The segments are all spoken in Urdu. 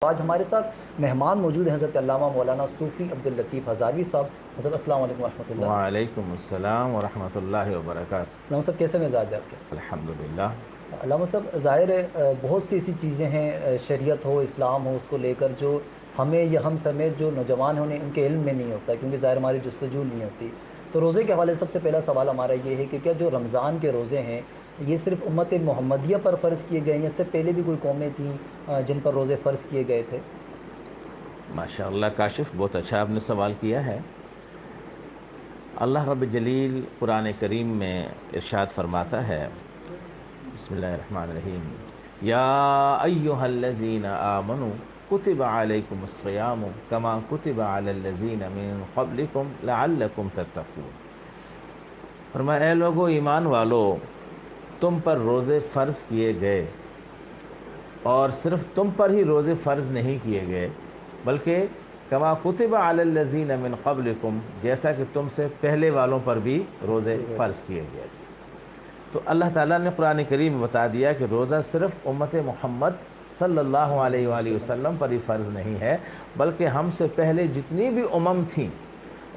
آج ہمارے ساتھ مہمان موجود ہیں حضرت علامہ مولانا صوفی عبداللطیف ہزاروی صاحب. حضرت السلام علیکم ورحمۃ اللہ. وعلیکم السلام ورحمۃ اللہ وبرکاتہ. علامہ صاحب کیسے مزاج ہے آپ کے؟ الحمدللہ. علامہ صاحب ظاہر ہے بہت سی ایسی چیزیں ہیں شریعت ہو اسلام ہو اس کو لے کر جو ہمیں یا ہم سمیت جو نوجوان ہیں ان کے علم میں نہیں ہوتا کیونکہ ظاہر ہماری جستجو نہیں ہوتی. تو روزے کے حوالے سے سب سے پہلا سوال ہمارا یہ ہے کہ کیا جو رمضان کے روزے ہیں یہ صرف امت محمدیہ پر فرض کیے گئے ہیں یا اس سے پہلے بھی کوئی قومیں تھیں جن پر روزے فرض کیے گئے تھے؟ ماشاء اللہ کاشف، بہت اچھا آپ نے سوال کیا ہے. اللہ رب جلیل قرآن کریم میں ارشاد فرماتا ہے، بسم اللہ الرحمن الرحیم، یا ایہا الذین آمنوا کتب علیکم الصیام کما کتب علی الذین من قبلکم لعلکم تتقون. فرمایا اے لوگو ایمان والو، تم پر روزے فرض کیے گئے، اور صرف تم پر ہی روزے فرض نہیں کیے گئے بلکہ کما کتب علی الذین من قبلکم، جیسا کہ تم سے پہلے والوں پر بھی روزے فرض کیے گئے. تو اللہ تعالیٰ نے قرآن کریم میں بتا دیا کہ روزہ صرف امت محمد صلی اللہ علیہ وآلہ وسلم پر ہی فرض نہیں ہے بلکہ ہم سے پہلے جتنی بھی امم تھیں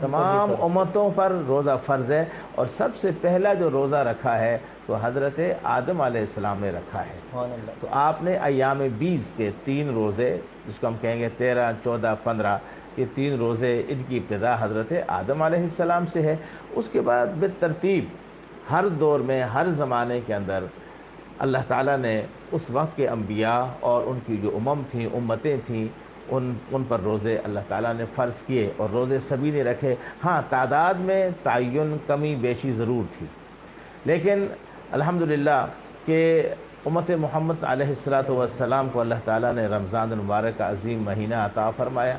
تمام امتوں پر روزہ فرض ہے. اور سب سے پہلا جو روزہ رکھا ہے تو حضرت آدم علیہ السلام نے رکھا ہے. تو آپ نے ایام 20 کے 3 روزے، جس کو ہم کہیں گے 13، 14، 15، یہ 3 روزے، ان کی ابتدا حضرت آدم علیہ السلام سے ہے. اس کے بعد بالترتیب ہر دور میں ہر زمانے کے اندر اللہ تعالیٰ نے اس وقت کے انبیاء اور ان کی جو امم تھیں، امتیں تھیں، ان پر روزے اللہ تعالیٰ نے فرض کیے اور روزے سبھی نے رکھے. ہاں تعداد میں تعین کمی بیشی ضرور تھی، لیکن الحمدللہ کہ امت محمد علیہ السلام کو اللہ تعالیٰ نے رمضان المبارک کا عظیم مہینہ عطا فرمایا.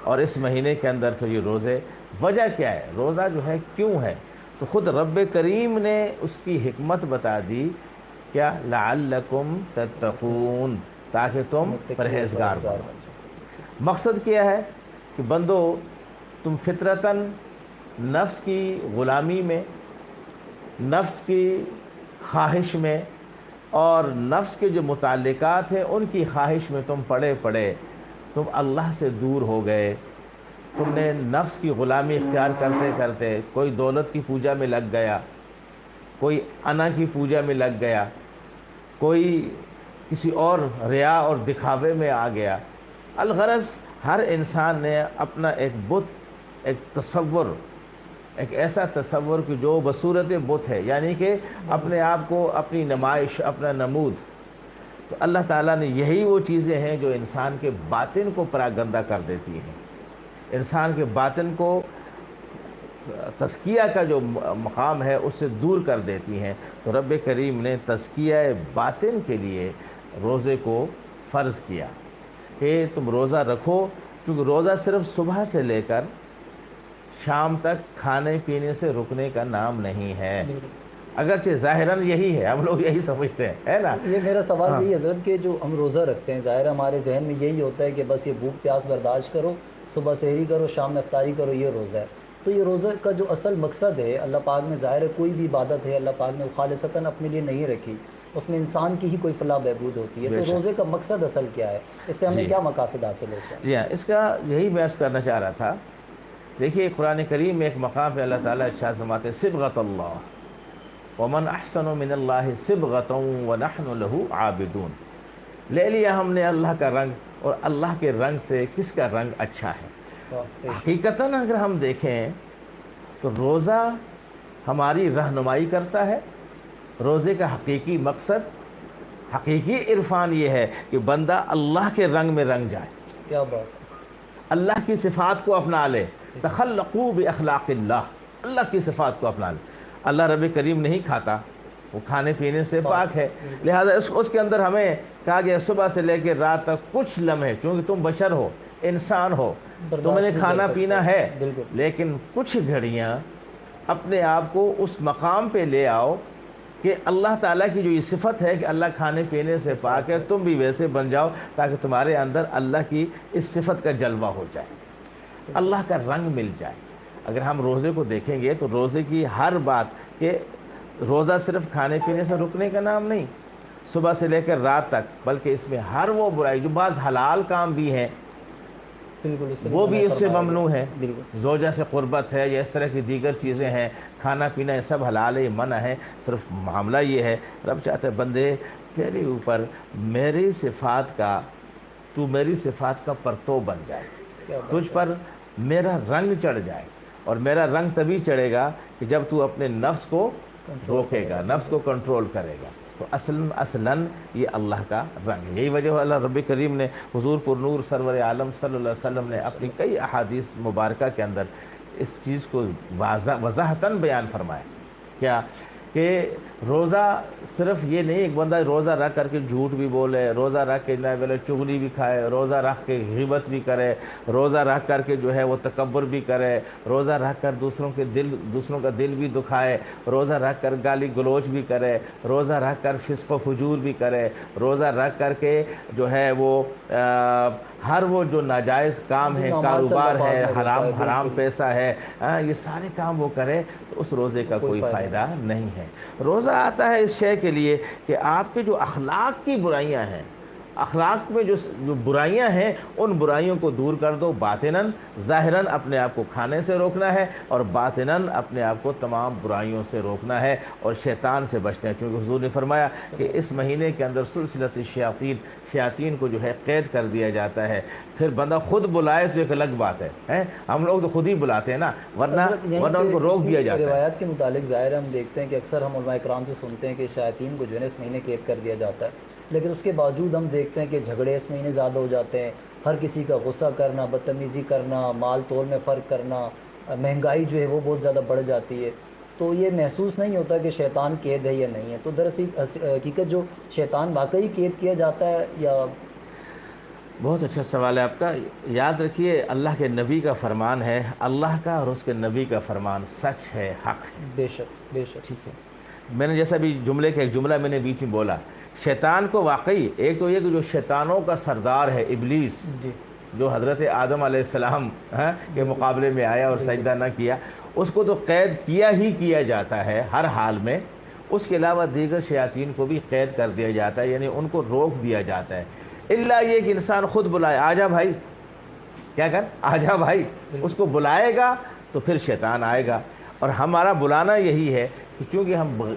اور اس مہینے کے اندر پھر یہ روزے، وجہ کیا ہے روزہ جو ہے کیوں ہے، تو خود رب کریم نے اس کی حکمت بتا دی. کیا؟ لعلکم تتقون، تاکہ تم پرہیزگار بنو. مقصد کیا ہے کہ بندو تم فطرتاً نفس کی غلامی میں، نفس کی خواہش میں اور نفس کے جو متعلقات ہیں ان کی خواہش میں تم پڑے تم اللہ سے دور ہو گئے. تم نے نفس کی غلامی اختیار کرتے کرتے کوئی دولت کی پوجا میں لگ گیا، کوئی انا کی پوجا میں لگ گیا، کوئی کسی اور ریا اور دکھاوے میں آ گیا. الغرض ہر انسان نے اپنا ایک بت، ایک تصور، ایک ایسا تصور کہ جو بصورت بت ہے، یعنی کہ اپنے آپ کو اپنی نمائش، اپنا نمود. تو اللہ تعالیٰ نے یہی وہ چیزیں ہیں جو انسان کے باطن کو پراگندہ کر دیتی ہیں، انسان کے باطن کو تزکیہ کا جو مقام ہے اس سے دور کر دیتی ہیں. تو رب کریم نے تزکیہ باطن کے لیے روزے کو فرض کیا کہ تم روزہ رکھو، کیونکہ روزہ صرف صبح سے لے کر شام تک کھانے پینے سے رکنے کا نام نہیں ہے، اگرچہ ظاہراً یہی ہے، ہم لوگ یہی سمجھتے ہیں، ہے نا. یہ میرا سوال یہی حضرت کہ جو ہم روزہ رکھتے ہیں ظاہر ہمارے ذہن میں یہی ہوتا ہے کہ بس یہ بھوک پیاس برداشت کرو، صبح سحری کرو، شام میں افطاری کرو، یہ روزہ ہے. تو یہ روزہ کا جو اصل مقصد ہے اللہ پاک نے، ظاہر ہے کوئی بھی عبادت ہے اللہ پاک نے خالصتاً اپنے لیے نہیں رکھی، اس میں انسان کی ہی کوئی فلاح بہبود ہوتی ہے. تو روزے کا مقصد اصل کیا ہے، اس سے ہمیں کیا مقاصد حاصل ہوتا ہے؟ جی ہاں، اس کا یہی میں عرض کرنا چاہ رہا تھا. دیکھیے قرآن کریم میں ایک مقام پہ اللہ تعالیٰ ارشاد فرماتے ہیں صبغۃ اللہ ومن احسن من اللہ صبغۃ ونحن له عابدون. لے لیا ہم نے اللہ کا رنگ، اور اللہ کے رنگ سے کس کا رنگ اچھا ہے. حقیقتاً اگر ہم دیکھیں تو روزہ ہماری رہنمائی کرتا ہے. روزے کا حقیقی مقصد، حقیقی عرفان یہ ہے کہ بندہ اللہ کے رنگ میں رنگ جائے، کیا بات، اللہ کی صفات کو اپنا لے. تخلقوا باخلاق اللہ، اللہ کی صفات کو اپنا لے. اللہ رب کریم نہیں کھاتا، وہ کھانے پینے سے پاک ہے، لہذا اس کے اندر ہمیں کہا گیا صبح سے لے کے رات تک کچھ لمحے، چونکہ تم بشر ہو، انسان ہو، تمہیں نے کھانا پینا ہے، لیکن کچھ گھڑیاں اپنے آپ کو اس مقام پہ لے آؤ کہ اللہ تعالیٰ کی جو یہ صفت ہے کہ اللہ کھانے پینے سے پاک ہے، تم بھی ویسے بن جاؤ تاکہ تمہارے اندر اللہ کی اس صفت کا جلوہ ہو جائے، اللہ کا رنگ مل جائے. اگر ہم روزے کو دیکھیں گے تو روزے کی ہر بات کہ روزہ صرف کھانے پینے سے رکنے کا نام نہیں، صبح سے لے کر رات تک، بلکہ اس میں ہر وہ برائی جو بعض حلال کام بھی ہیں بالکل وہ بھی اس سے ممنوع ہے، بالکل زوجہ سے قربت ہے یا اس طرح کی دیگر چیزیں ہیں، کھانا پینا یہ سب حلال ہے، یہ منع ہے، صرف معاملہ یہ ہے رب چاہتا ہے بندے تیرے اوپر میری صفات کا، تو میری صفات کا پرتو بن جائے، کیا بات تجھ پر میرا رنگ چڑھ جائے، اور میرا رنگ تبھی چڑھے گا کہ جب تو اپنے نفس کو روکے گا، نفس کو کنٹرول کرے گا، تو اصلاً یہ اللہ کا رنگ ہے۔ یہی وجہ ہے اللہ رب کریم نے حضور پر نور سرور عالم صلی اللہ علیہ وسلم نے اپنی کئی احادیث مبارکہ کے اندر اس چیز کو وضاحتاً بیان فرمایا، کیا کہ روزہ صرف یہ نہیں ایک بندہ روزہ رکھ کر کے جھوٹ بھی بولے، روزہ رکھ کے چغلی بھی کھائے، روزہ رکھ کے غیبت بھی کرے، روزہ رکھ کر کے جو ہے وہ تکبر بھی کرے، روزہ رکھ کر دوسروں کا دل بھی دکھائے، روزہ رکھ کر گالی گلوچ بھی کرے، روزہ رکھ کر فسق و فجور بھی کرے، روزہ رکھ کر کے جو ہے وہ ہر وہ جو ناجائز کام ہے، کاروبار ہے، حرام پیسہ ہے، یہ سارے کام وہ کرے تو اس روزے کا کوئی فائدہ نہیں ہے۔ روزہ آتا ہے اس شے کے لیے کہ آپ کے جو اخلاق کی برائیاں ہیں، اخلاق میں جو برائیاں ہیں ان برائیوں کو دور کر دو، باطناً ظاہراً اپنے آپ کو کھانے سے روکنا ہے اور باطناً اپنے آپ کو تمام برائیوں سے روکنا ہے اور شیطان سے بچنا ہے، کیونکہ حضور نے فرمایا کہ اس مہینے کے اندر سلسلۃ شیاطین کو جو ہے قید کر دیا جاتا ہے۔ پھر بندہ خود بلائے تو ایک الگ بات ہے، ہم لوگ تو خود ہی بلاتے ہیں نا، ورنہ ان کو روک دیا جاتا ہے۔ روایات کے متعلق ظاہر ہم دیکھتے ہیں کہ اکثر ہم علماء کرام سے سنتے ہیں کہ شیاطین کو جو ہے نا اس مہینے قید کر دیا جاتا ہے، لیکن اس کے باوجود ہم دیکھتے ہیں کہ جھگڑے اس مہینے زیادہ ہو جاتے ہیں، ہر کسی کا غصہ کرنا، بدتمیزی کرنا، مال تول میں فرق کرنا، مہنگائی جو ہے وہ بہت زیادہ بڑھ جاتی ہے۔ تو یہ محسوس نہیں ہوتا کہ شیطان قید ہے یا نہیں ہے، تو دراصل حقیقت جو شیطان واقعی قید کیا جاتا ہے یا؟ بہت اچھا سوال ہے آپ کا۔ یاد رکھیے اللہ کے نبی کا فرمان ہے، اللہ کا اور اس کے نبی کا فرمان سچ ہے، حق ہے۔ بے شک بے شک، ٹھیک ہے، میں نے جیسا بھی جملے کا ایک جملہ میں نے بیچ میں بولا، شیطان کو واقعی ایک تو یہ کہ جو شیطانوں کا سردار ہے ابلیس، جی جو حضرت آدم علیہ السلام کے مقابلے میں آیا اور سجدہ نہ کیا، اس کو تو قید کیا جاتا ہے ہر حال میں، اس کے علاوہ دیگر شیاطین کو بھی قید کر دیا جاتا ہے، یعنی ان کو روک دیا جاتا ہے، الا یہ کہ انسان خود بلائے، آجا بھائی، کیا کر آجا بھائی، اس کو بلائے گا تو پھر شیطان آئے گا۔ اور ہمارا بلانا یہی ہے کہ چونکہ ہم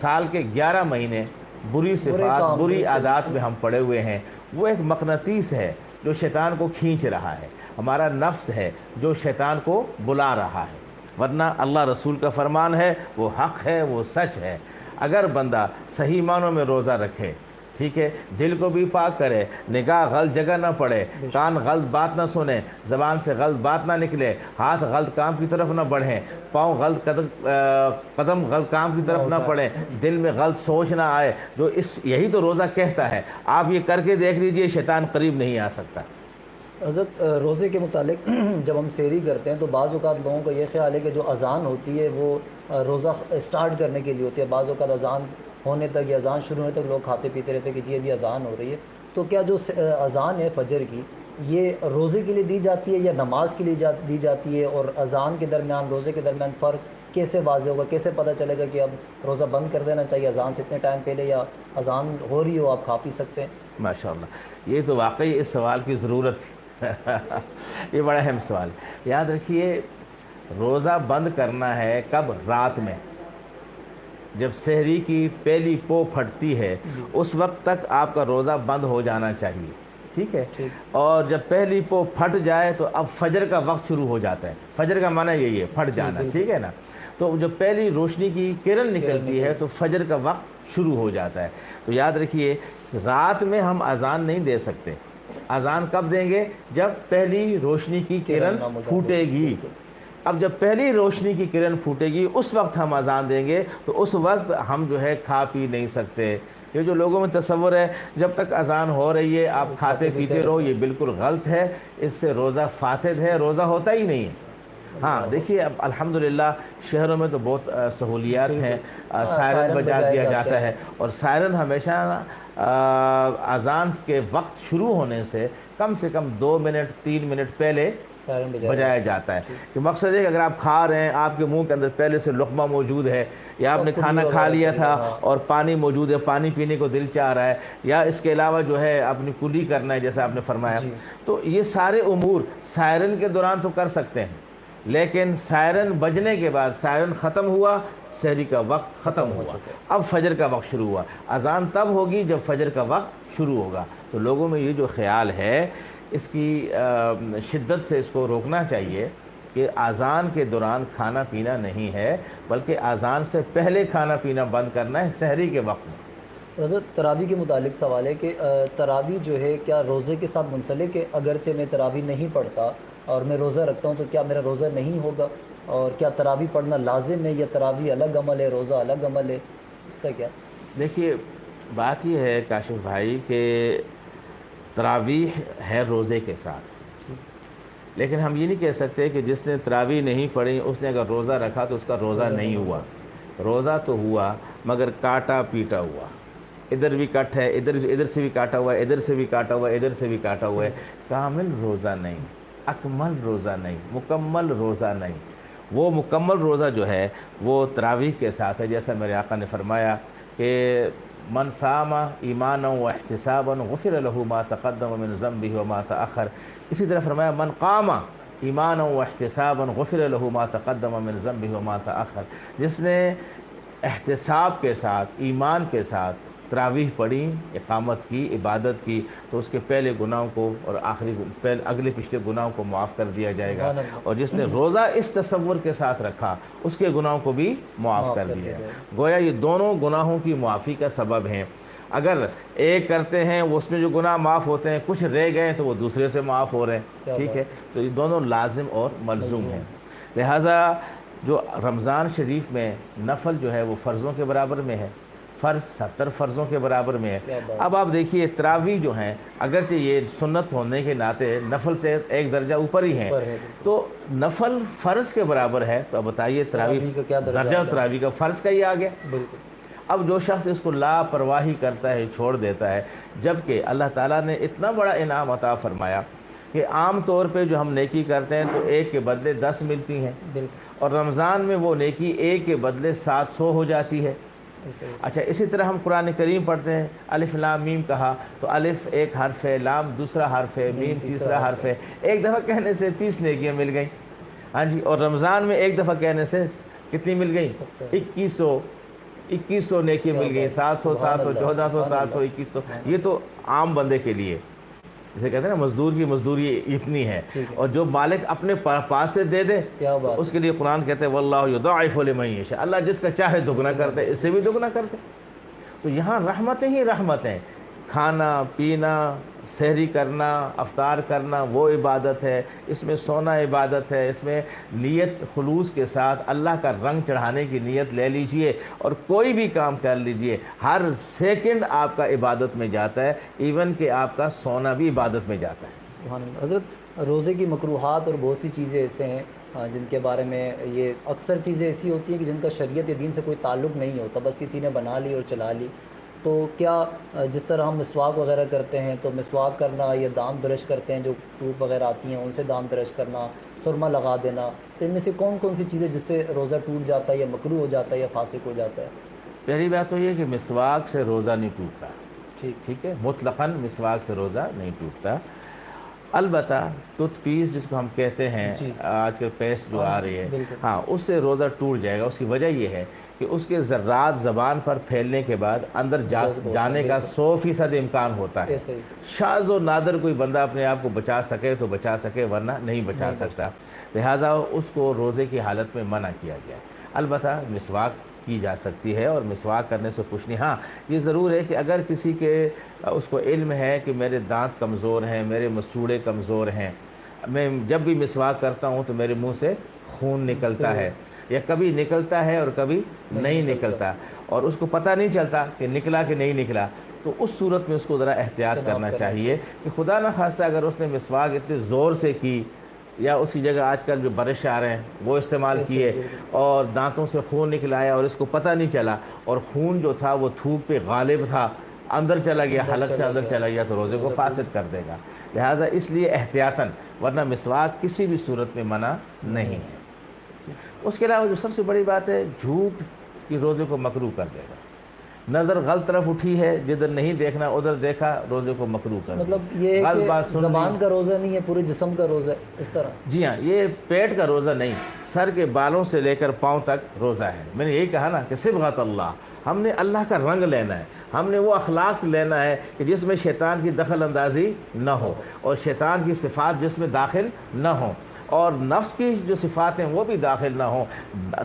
سال کے 11 مہینے بری صفات، بری عادات میں ہم پڑے ہوئے ہیں، وہ ایک مقناطیس ہے جو شیطان کو کھینچ رہا ہے، ہمارا نفس ہے جو شیطان کو بلا رہا ہے، ورنہ اللہ رسول کا فرمان ہے، وہ حق ہے، وہ سچ ہے۔ اگر بندہ صحیح معنوں میں روزہ رکھے، ٹھیک ہے، دل کو بھی پاک کرے، نگاہ غلط جگہ نہ پڑے، کان غلط بات نہ سنے، زبان سے غلط بات نہ نکلے، ہاتھ غلط کام کی طرف نہ بڑھیں، پاؤں غلط قدم غلط کام کی طرف نہ پڑیں، دل میں غلط سوچ نہ آئے، یہی تو روزہ کہتا ہے۔ آپ یہ کر کے دیکھ لیجئے، شیطان قریب نہیں آ سکتا۔ حضرت روزے کے متعلق جب ہم سحری کرتے ہیں تو بعض اوقات لوگوں کا یہ خیال ہے کہ جو اذان ہوتی ہے وہ روزہ اسٹارٹ کرنے کے لیے ہوتی ہے، بعض اوقات اذان ہونے تک یا اذان شروع ہونے تک لوگ کھاتے پیتے رہتے ہیں کہ جی ابھی اذان ہو رہی ہے، تو کیا جو اذان ہے فجر کی یہ روزے کے لیے دی جاتی ہے یا نماز کے لیے دی جاتی ہے، اور اذان کے درمیان روزے کے درمیان فرق کیسے واضح ہوگا، کیسے پتہ چلے گا کہ اب روزہ بند کر دینا چاہیے اذان سے اتنے ٹائم پہلے، یا اذان ہو رہی ہو آپ کھا پی سکتے ہیں؟ ماشاءاللہ، یہ تو واقعی اس سوال کی ضرورت تھی یہ بڑا اہم سوال ہے۔ یاد رکھیے روزہ بند کرنا ہے کب؟ رات میں، جب سحری کی پہلی پو پھٹتی ہے اس وقت تک آپ کا روزہ بند ہو جانا چاہیے، ٹھیک ہے، اور جب پہلی پو پھٹ جائے تو اب فجر کا وقت شروع ہو جاتا ہے۔ فجر کا معنی یہی ہے پھٹ جانا، ٹھیک ہے نا، تو جب پہلی روشنی کی کرن نکلتی ہے تو فجر کا وقت شروع ہو جاتا ہے۔ تو یاد رکھیے رات میں ہم اذان نہیں دے سکتے، اذان کب دیں گے؟ جب پہلی روشنی کی کرن پھوٹے گی۔ اب جب پہلی روشنی کی کرن پھوٹے گی اس وقت ہم اذان دیں گے، تو اس وقت ہم جو ہے کھا پی نہیں سکتے۔ یہ جو لوگوں میں تصور ہے جب تک اذان ہو رہی ہے آپ کھاتے پیتے رہو، یہ بالکل غلط ہے، اس سے روزہ فاسد ہے، روزہ ہوتا ہی نہیں ہے۔ ہاں دیکھیے اب الحمدللہ شہروں میں تو بہت سہولیات ہیں، سائرن بجا دیا جاتا ہے، اور سائرن ہمیشہ اذان کے وقت شروع ہونے سے کم 2 منٹ 3 منٹ پہلے سائرن بجایا جاتا ہے کہ مقصد ہے کہ اگر آپ کھا رہے ہیں، آپ کے منہ کے اندر پہلے سے لقمہ موجود ہے، یا آپ نے کھانا کھا لیا تھا اور پانی موجود ہے، پانی پینے کو دل چاہ رہا ہے، یا اس کے علاوہ جو ہے اپنی کلی کرنا ہے جیسا آپ نے فرمایا، تو یہ سارے امور سائرن کے دوران تو کر سکتے ہیں، لیکن سائرن بجنے کے بعد سائرن ختم ہوا، سحری کا وقت ختم ہوا، اب فجر کا وقت شروع ہوا، اذان تب ہوگی جب فجر کا وقت شروع ہوگا۔ تو لوگوں میں یہ جو خیال ہے اس کی شدت سے اس کو روکنا چاہیے کہ اذان کے دوران کھانا پینا نہیں ہے، بلکہ اذان سے پہلے کھانا پینا بند کرنا ہے سحری کے وقت میں۔ حضرت تراویح کے متعلق سوال ہے کہ تراویح جو ہے کیا روزے کے ساتھ منسلک ہے؟ اگرچہ میں تراویح نہیں پڑھتا اور میں روزہ رکھتا ہوں تو کیا میرا روزہ نہیں ہوگا؟ اور کیا تراویح پڑھنا لازم ہے یا تراویح الگ عمل ہے، روزہ الگ عمل ہے، اس کا کیا؟ دیکھیے بات یہ ہے کاشف بھائی کہ تراویح ہے روزے کے ساتھ، لیکن ہم یہ نہیں کہہ سکتے کہ جس نے تراویح نہیں پڑھی اس نے اگر روزہ رکھا تو اس کا روزہ نہیں ہوا۔ روزہ تو ہوا مگر کاٹا پیٹا ہوا، ادھر بھی کٹ ہے، ادھر سے بھی کاٹا ہوا ہے، ادھر سے بھی کاٹا ہوا ہے، ادھر سے بھی کاٹا ہوا ہے، کامل روزہ نہیں، اکمل روزہ نہیں، مکمل روزہ نہیں۔ وہ مکمل روزہ جو ہے وہ تراویح کے ساتھ ہے، جیسا میرے آقا نے فرمایا کہ من صام ایمانا و احتسابا غفر له ما تقدم من ذنبه وما تأخر، اسی طرح فرمایا من قام ایمانا و احتسابا غفر له ما تقدم من ذنبه وما تأخر، جس نے احتساب کے ساتھ، ایمان کے ساتھ تراویح پڑھی، اقامت کی، عبادت کی، تو اس کے پہلے گناہوں کو اور اگلے پچھلے گناہوں کو معاف کر دیا جائے گا، اور جس نے روزہ اس تصور کے ساتھ رکھا اس کے گناہوں کو بھی معاف کر دیا ہے۔ گویا یہ دونوں گناہوں کی معافی کا سبب ہیں۔ اگر ایک کرتے ہیں وہ اس میں جو گناہ معاف ہوتے ہیں، کچھ رہ گئے تو وہ دوسرے سے معاف ہو رہے ہیں، ٹھیک ہے؟ تو یہ دونوں لازم اور ملزوم ہیں۔ لہٰذا جو رمضان شریف میں نفل جو ہے وہ فرضوں کے برابر میں ہے، فرض 70 فرضوں کے برابر میں ہے۔ اب آپ دیکھیے تراویح جو ہیں اگرچہ یہ سنت ہونے کے ناطے نفل سے ایک درجہ اوپر ہی ہیں، تو نفل فرض کے برابر ہے، تو اب بتائیے تراویح کا کیا درجہ؟ تراویح کا فرض کا ہی آ گیا۔ اب جو شخص اس کو لاپرواہی کرتا ہے، چھوڑ دیتا ہے، جبکہ اللہ تعالیٰ نے اتنا بڑا انعام عطا فرمایا کہ عام طور پہ جو ہم نیکی کرتے ہیں تو ایک کے بدلے 10 ملتی ہیں، اور رمضان میں وہ نیکی ایک کے بدلے 700 ہو جاتی ہے۔ اچھا، اسی طرح ہم قرآن کریم پڑھتے ہیں، الف لام میم کہا تو الف ایک حرف ہے، لام دوسرا حرف ہے، میم تیسرا حرف ہے، ایک دفعہ کہنے سے 30 نیکیاں مل گئیں، ہاں جی۔ اور رمضان میں ایک دفعہ کہنے سے کتنی مل گئیں؟ 2100 نیکیاں مل گئیں، 700 700 1400 700 2100۔ یہ تو عام بندے کے لیے، جسے کہتے ہیں نا مزدور کی مزدوری اتنی ہے، اور جو مالک اپنے پاس سے دے دے اس کے لیے قرآن کہتے ہیں واللہ یضاعف لمن یشاء، اللہ جس کا چاہے دگنا کرتے، اس سے بھی دگنا کرتے۔ تو یہاں رحمتیں ہی رحمتیں، کھانا پینا، سحری کرنا، افطار کرنا وہ عبادت ہے، اس میں سونا عبادت ہے، اس میں نیت خلوص کے ساتھ اللہ کا رنگ چڑھانے کی نیت لے لیجئے اور کوئی بھی کام کر لیجئے، ہر سیکنڈ آپ کا عبادت میں جاتا ہے، ایون کہ آپ کا سونا بھی عبادت میں جاتا ہے۔ سبحان اللہ۔ حضرت روزے کی مکروہات اور بہت سی چیزیں ایسے ہیں جن کے بارے میں، یہ اکثر چیزیں ایسی ہوتی ہیں کہ جن کا شریعت یا دین سے کوئی تعلق نہیں ہوتا، بس کسی نے بنا لی اور چلا لی۔ تو کیا جس طرح ہم مسواک وغیرہ کرتے ہیں تو مسواک کرنا یا دانت برش کرتے ہیں، جو ٹوپ وغیرہ آتی ہیں ان سے دانت برش کرنا، سرما لگا دینا، تو ان میں سے کون کون سی چیزیں جس سے روزہ ٹوٹ جاتا ہے یا مکروہ ہو جاتا ہے یا فاسق ہو جاتا ہے؟ پہلی بات تو یہ کہ مسواک سے روزہ نہیں ٹوٹتا، ٹھیک ہے، مطلقاً مسواک سے روزہ نہیں ٹوٹتا۔ البتہ ٹوتھ پیس جس کو ہم کہتے ہیں، آج کل پیسٹ جو آ رہی ہے، ہاں اس سے روزہ ٹوٹ جائے گا۔ اس کی وجہ یہ ہے کہ اس کے ذرات زبان پر پھیلنے کے بعد اندر جانے کا 100% امکان ہوتا ہے۔ شاذ و نادر کوئی بندہ اپنے آپ کو بچا سکے تو بچا سکے، ورنہ نہیں بچا سکتا، لہٰذا اس کو روزے کی حالت میں منع کیا گیا۔ البتہ مسواک کی جا سکتی ہے اور مسواک کرنے سے کچھ نہیں۔ ہاں یہ ضرور ہے کہ اگر کسی کے اس کو علم ہے کہ میرے دانت کمزور ہیں، میرے مسوڑے کمزور ہیں، میں جب بھی مسواک کرتا ہوں تو میرے منہ سے خون نکلتا ہے، یا کبھی نکلتا ہے اور کبھی نہیں نکلتا، اور اس کو پتہ نہیں چلتا کہ نکلا کہ نہیں نکلا، تو اس صورت میں اس کو ذرا احتیاط کرنا چاہیے کہ خدا نہ خواستہ اگر اس نے مسواک اتنے زور سے کی، یا اس کی جگہ آج کل جو برش آ رہے ہیں وہ استعمال کیے اور دانتوں سے خون نکلایا اور اس کو پتہ نہیں چلا، اور خون جو تھا وہ تھوک پہ غالب تھا، اندر چلا گیا، حلق سے اندر چلا گیا تو روزے کو فاسد کر دے گا۔ لہٰذا اس لیے احتیاطاً، ورنہ مسواک کسی بھی صورت میں منع نہیں ہے۔ اس کے علاوہ جو سب سے بڑی بات ہے، جھوٹ کی روزے کو مکروہ کر دے گا۔ نظر غلط طرف اٹھی ہے، جدھر نہیں دیکھنا ادھر دیکھا، روزے کو مکروہ کر دے گا۔ مطلب یہ غلط کہ بات سن لی، زبان کا روزہ نہیں ہے، پورے جسم کا روزہ ہے، اس طرح؟ جی ہاں، یہ پیٹ کا روزہ نہیں، سر کے بالوں سے لے کر پاؤں تک روزہ ہے۔ میں نے یہی کہا نا کہ صبغۃ اللہ، ہم نے اللہ کا رنگ لینا ہے، ہم نے وہ اخلاق لینا ہے کہ جس میں شیطان کی دخل اندازی نہ ہو، اور شیطان کی صفات جس میں داخل نہ ہوں، اور نفس کی جو صفات ہیں وہ بھی داخل نہ ہوں۔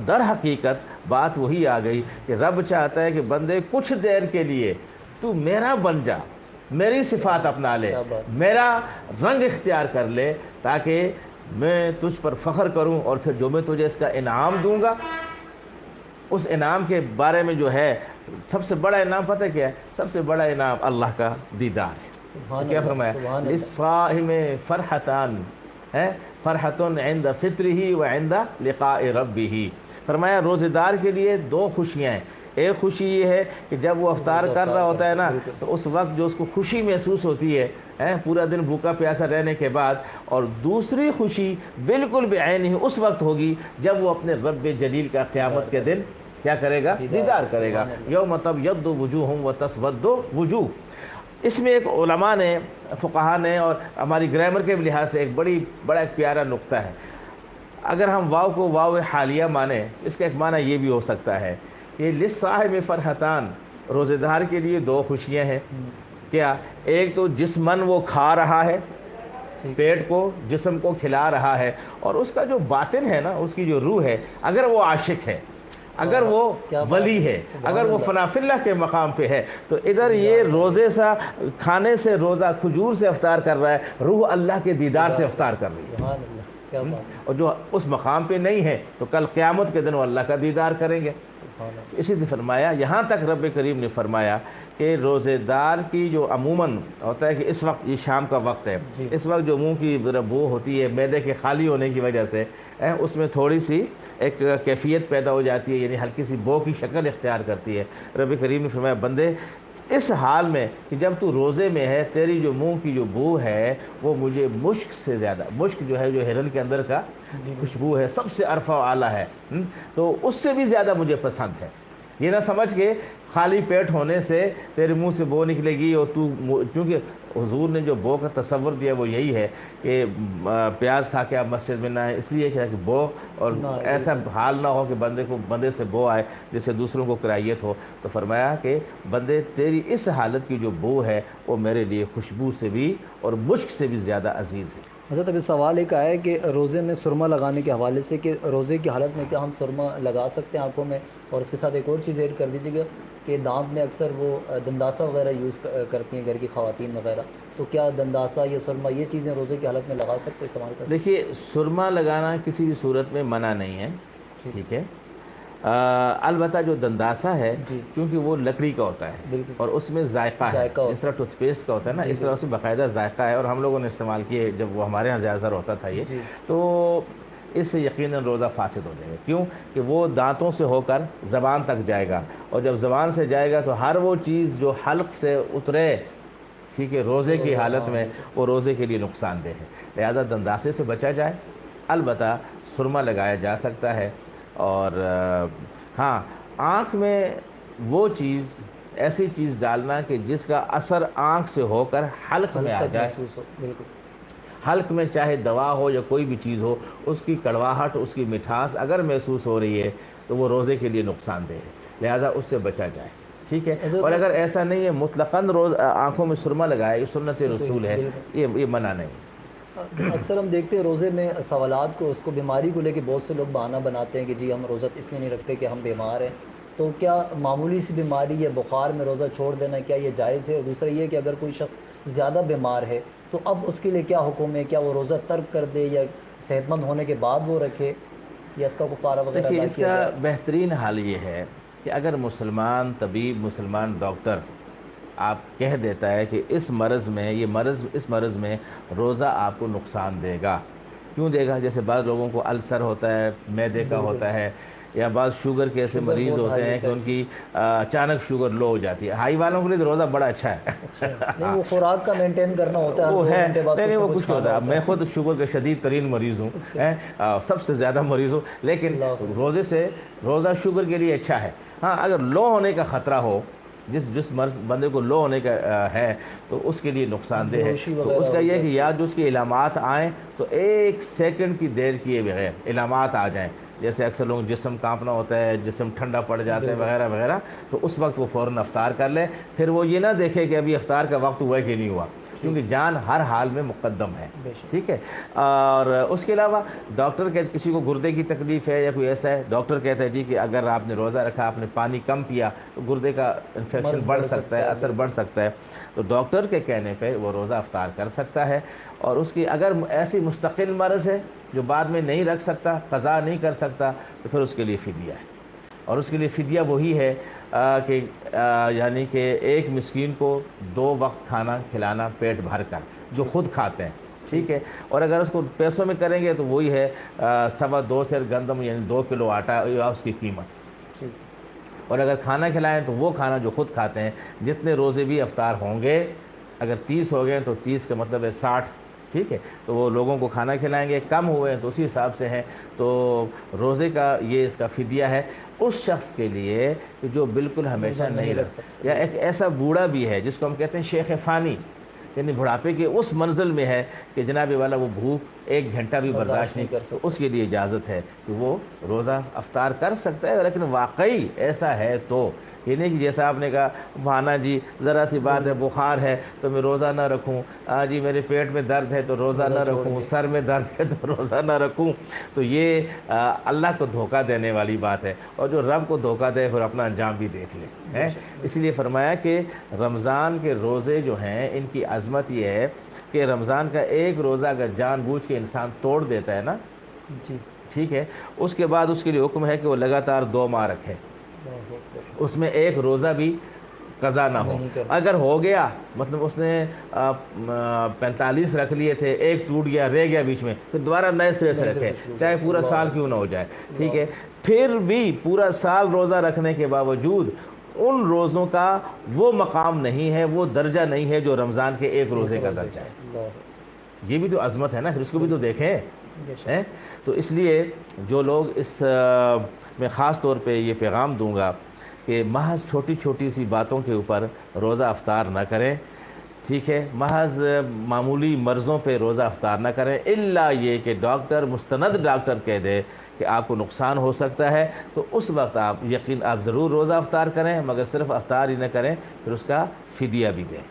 در حقیقت بات وہی آ گئی کہ رب چاہتا ہے کہ بندے کچھ دیر کے لیے تو میرا بن جا، میری صفات اپنا لے، میرا رنگ اختیار کر لے، تاکہ میں تجھ پر فخر کروں، اور پھر جو میں تجھے اس کا انعام دوں گا، اس انعام کے بارے میں جو ہے سب سے بڑا انعام پتہ کیا ہے؟ سب سے بڑا انعام اللہ کا دیدار ہے۔ کیا فرمایا؟ للصائم فرحتان، فرحتن عند فطرہ و عند لقاء ربہ۔ فرمایا روزے دار کے لیے دو خوشیاں ہیں۔ ایک خوشی یہ ہے کہ جب وہ افطار کر رہا ہوتا ہے نا، تو اس وقت جو اس کو خوشی محسوس ہوتی ہے پورا دن بھوکا پیاسا رہنے کے بعد، اور دوسری خوشی بالکل بعین ہی اس وقت ہوگی جب وہ اپنے رب جلیل کا قیامت کے دن کیا کرے گا؟ دیدار کرے گا۔ یوم تبیض وجوہ و تسود وجوہ۔ اس میں ایک علماء نے، فقہاء نے، اور ہماری گرامر کے لحاظ سے بڑا ایک پیارا نقطہ ہے۔ اگر ہم واو کو واو حالیہ مانیں، اس کا ایک معنی یہ بھی ہو سکتا ہے کہ للصائم فرحتان، روزے دار کے لیے دو خوشیاں ہیں۔ کیا؟ ایک تو جسمن وہ کھا رہا ہے، پیٹ کو، جسم کو کھلا رہا ہے، اور اس کا جو باطن ہے نا، اس کی جو روح ہے، اگر وہ عاشق ہے، اگر وہ ولی ہے، اگر وہ فنا فی اللہ کے مقام پہ ہے، تو ادھر یہ روزے سے، کھانے سے، روزہ کھجور سے افطار کر رہا ہے، روح اللہ کے دیدار سے افطار کر رہی ہے۔ اور جو اس مقام پہ نہیں ہے تو کل قیامت کے دن وہ اللہ کا دیدار کریں گے۔ اسی لیے فرمایا، یہاں تک رب کریم نے فرمایا کہ روزے دار کی جو عموماً ہوتا ہے کہ اس وقت یہ شام کا وقت ہے، اس وقت جو منہ کی بو ہوتی ہے معدے کے خالی ہونے کی وجہ سے، اس میں تھوڑی سی ایک کیفیت پیدا ہو جاتی ہے، یعنی ہلکی سی بو کی شکل اختیار کرتی ہے۔ رب کریم نے فرمایا بندے اس حال میں کہ جب تو روزے میں ہے، تیری جو منہ کی جو بو ہے وہ مجھے مشک سے زیادہ، مشک جو ہے جو ہرن کے اندر کا خوشبو ہے، سب سے عرفہ و اعلیٰ ہے، تو اس سے بھی زیادہ مجھے پسند ہے۔ یہ نہ سمجھ کے خالی پیٹ ہونے سے تیرے منہ سے بو نکلے گی، اور تو، چونکہ حضور نے جو بو کا تصور دیا وہ یہی ہے کہ پیاز کھا کے آپ مسجد میں نہ آئیں، اس لیے کہ بو، اور ایسا حال نہ ہو کہ بندے سے بو آئے جس سے دوسروں کو کراہیت ہو۔ تو فرمایا کہ بندے تیری اس حالت کی جو بو ہے وہ میرے لیے خوشبو سے بھی اور مشک سے بھی زیادہ عزیز ہے۔ حضرت ابھی سوال ایک آیا ہے کہ روزے میں سرما لگانے کے حوالے سے، کہ روزے کی حالت میں کیا ہم سرما لگا سکتے ہیں آنکھوں میں؟ اور اس کے ساتھ ایک اور چیز ایڈ کر دیجیے گا کہ دانت میں اکثر وہ دنداسہ وغیرہ یوز کرتی ہیں گھر کی خواتین وغیرہ، تو کیا دنداسہ یا سرما یہ چیزیں روزے کی حالت میں لگا سکتے، استعمال کر سکتے؟ دیکھیے، سرما لگانا کسی بھی صورت میں منع نہیں ہے، ٹھیک ہے۔ البتہ جو دنداسہ ہے چونکہ وہ لکڑی کا ہوتا ہے اور اس میں ذائقہ ہے، اس طرح ٹوتھ پیسٹ کا ہوتا ہے نا، اس طرح اس میں باقاعدہ ذائقہ ہے، اور ہم لوگوں نے استعمال کیے جب وہ ہمارے ہاں زیادہ تر ہوتا تھا یہ، تو اس سے یقیناً روزہ فاسد ہو جائے گا۔ کیوں کہ وہ دانتوں سے ہو کر زبان تک جائے گا، اور جب زبان سے جائے گا تو ہر وہ چیز جو حلق سے اترے، ٹھیک ہے، روزے کی حالت میں وہ روزے کے لیے نقصان دہ ہے۔ لہذا دنداسے سے بچا جائے، البتہ سرما لگایا جا سکتا ہے۔ اور ہاں، آنکھ میں وہ چیز، ایسی چیز ڈالنا کہ جس کا اثر آنکھ سے ہو کر حلق میں آ جائے، حلق میں چاہے دوا ہو یا کوئی بھی چیز ہو، اس کی کڑواہٹ، اس کی مٹھاس اگر محسوس ہو رہی ہے تو وہ روزے کے لیے نقصان دہ ہے، لہذا اس سے بچا جائے، ٹھیک ہے۔ اور اگر ایسا نہیں ہے مطلقاً آنکھوں میں سرما لگائے، یہ سنت رسول ہے، یہ منع نہیں۔ اکثر ہم دیکھتے ہیں روزے میں سوالات کو، اس کو بیماری کو لے کے بہت سے لوگ بہانہ بناتے ہیں کہ جی ہم روزہ اس لیے نہیں رکھتے کہ ہم بیمار ہیں، تو کیا معمولی سی بیماری یا بخار میں روزہ چھوڑ دینا کیا یہ جائز ہے؟ اور دوسرا یہ کہ اگر کوئی شخص زیادہ بیمار ہے تو اب اس کے لیے کیا حکم ہے؟ کیا وہ روزہ ترک کر دے یا صحت مند ہونے کے بعد وہ رکھے، یا اس کا کفارہ وغیرہ؟ دیکھیے، اس کا بہترین حال یہ ہے کہ اگر مسلمان طبیب، مسلمان ڈاکٹر آپ کہہ دیتا ہے کہ اس مرض میں، اس مرض میں روزہ آپ کو نقصان دے گا، کیوں دے گا؟ جیسے بعض لوگوں کو السر ہوتا ہے، معدے کا ہوتا ہے، یا بعض شوگر کے ایسے مریض ہوتے ہیں کہ ان کی اچانک شوگر لو ہو جاتی ہے. ہائی والوں کے لیے تو روزہ بڑا اچھا ہے. نہیں وہ خوراک کا مینٹین کرنا ہوتا ہے, وہ ہے نہیں وہ کچھ نہیں ہوتا. میں خود شوگر کا شدید ترین مریض ہوں, سب سے زیادہ مریض ہوں, لیکن روزے سے روزہ شوگر کے لیے اچھا ہے. ہاں اگر لو ہونے کا خطرہ ہو, جس بندے کو لو ہونے کا ہے تو اس کے لیے نقصان دہ ہے. تو اس کا یہ ہے کہ یا جو اس کے علامات آئیں تو 1 سیکنڈ کی دیر کیے بغیر علامات آ جائیں, جیسے اکثر لوگ جسم کانپنا ہوتا ہے, جسم ٹھنڈا پڑ جاتا ہے وغیرہ وغیرہ, تو اس وقت وہ فوراً افطار کر لے. پھر وہ یہ نہ دیکھے کہ ابھی افطار کا وقت ہوا ہے کہ نہیں ہوا, کیونکہ جان ہر حال میں مقدم ہے. ٹھیک ہے. اور اس کے علاوہ ڈاکٹر کہ کسی کو گردے کی تکلیف ہے یا کوئی ایسا ہے, ڈاکٹر کہتا ہے جی کہ اگر آپ نے روزہ رکھا, آپ نے پانی کم پیا تو گردے کا انفیکشن بڑھ سکتا ہے, اثر بڑھ سکتا ہے. تو ڈاکٹر کے کہنے پہ وہ روزہ افطار کر سکتا ہے. اور اس کی اگر ایسی مستقل مرض ہے جو بعد میں نہیں رکھ سکتا, قضا نہیں کر سکتا, تو پھر اس کے لیے فدیہ ہے. اور اس کے لیے فدیہ وہی ہے کہ یعنی کہ ایک مسکین کو 2 وقت کھانا کھلانا پیٹ بھر کر, جو خود کھاتے ہیں. ٹھیک ہے. اور اگر اس کو پیسوں میں کریں گے تو وہی ہے 2.25 سیر گندم یعنی 2 کلو آٹا یا اس کی قیمت. اور اگر کھانا کھلائیں تو وہ کھانا جو خود کھاتے ہیں, جتنے روزے بھی افطار ہوں گے, اگر 30 ہو گئے تو 30 کا مطلب ہے 60. ٹھیک ہے. تو وہ لوگوں کو کھانا کھلائیں گے, کم ہوئے ہیں تو اسی حساب سے ہیں. تو روزے کا یہ اس کا فدیہ ہے اس شخص کے لیے کہ جو بالکل ہمیشہ نہیں رکھ سکتا, یا ایک ایسا بوڑھا بھی ہے جس کو ہم کہتے ہیں شیخ فانی, یعنی بڑھاپے کے اس منزل میں ہے کہ جناب والا وہ بھوک 1 گھنٹہ بھی برداشت نہیں کر سکتا, اس کے لیے اجازت ہے کہ وہ روزہ افطار کر سکتا ہے. لیکن واقعی ایسا ہے تو یہ نہیں کہ جیسا آپ نے کہا مانا جی ذرا سی بات ہے, بخار ہے تو میں روزہ نہ رکھوں, جی میرے پیٹ میں درد ہے تو روزہ نہ رکھوں, سر میں درد ہے تو روزہ نہ رکھوں. تو یہ اللہ کو دھوکہ دینے والی بات ہے, اور جو رب کو دھوکہ دے پھر اپنا انجام بھی دیکھ لے. اس لیے فرمایا کہ رمضان کے روزے جو ہیں ان کی عظمت یہ ہے کہ رمضان کا ایک روزہ اگر جان بوجھ کے انسان توڑ دیتا ہے نا, ٹھیک ہے, اس کے بعد اس کے لیے حکم ہے کہ وہ لگاتار 2 ماہ رکھے, اس میں ایک روزہ بھی قضا نہ ہو. اگر ہو گیا مطلب اس نے 45 رکھ لیے تھے, ایک ٹوٹ گیا رہ گیا بیچ میں, پھر دوبارہ نئے سرے سے رکھے, چاہے پورا سال کیوں نہ ہو جائے. ٹھیک ہے. پھر بھی پورا سال روزہ رکھنے کے باوجود ان روزوں کا وہ مقام نہیں ہے, وہ درجہ نہیں ہے جو رمضان کے ایک روزے کا درجہ ہے. یہ بھی تو عظمت ہے نا, پھر اس کو بھی تو دیکھیں. تو اس لیے جو لوگ اس میں خاص طور پہ یہ پیغام دوں گا کہ محض چھوٹی چھوٹی سی باتوں کے اوپر روزہ افطار نہ کریں. ٹھیک ہے. محض معمولی مرضوں پہ روزہ افطار نہ کریں, الا یہ کہ ڈاکٹر مستند ڈاکٹر کہہ دے کہ آپ کو نقصان ہو سکتا ہے, تو اس وقت آپ ضرور روزہ افطار کریں, مگر صرف افطار ہی نہ کریں, پھر اس کا فدیہ بھی دیں.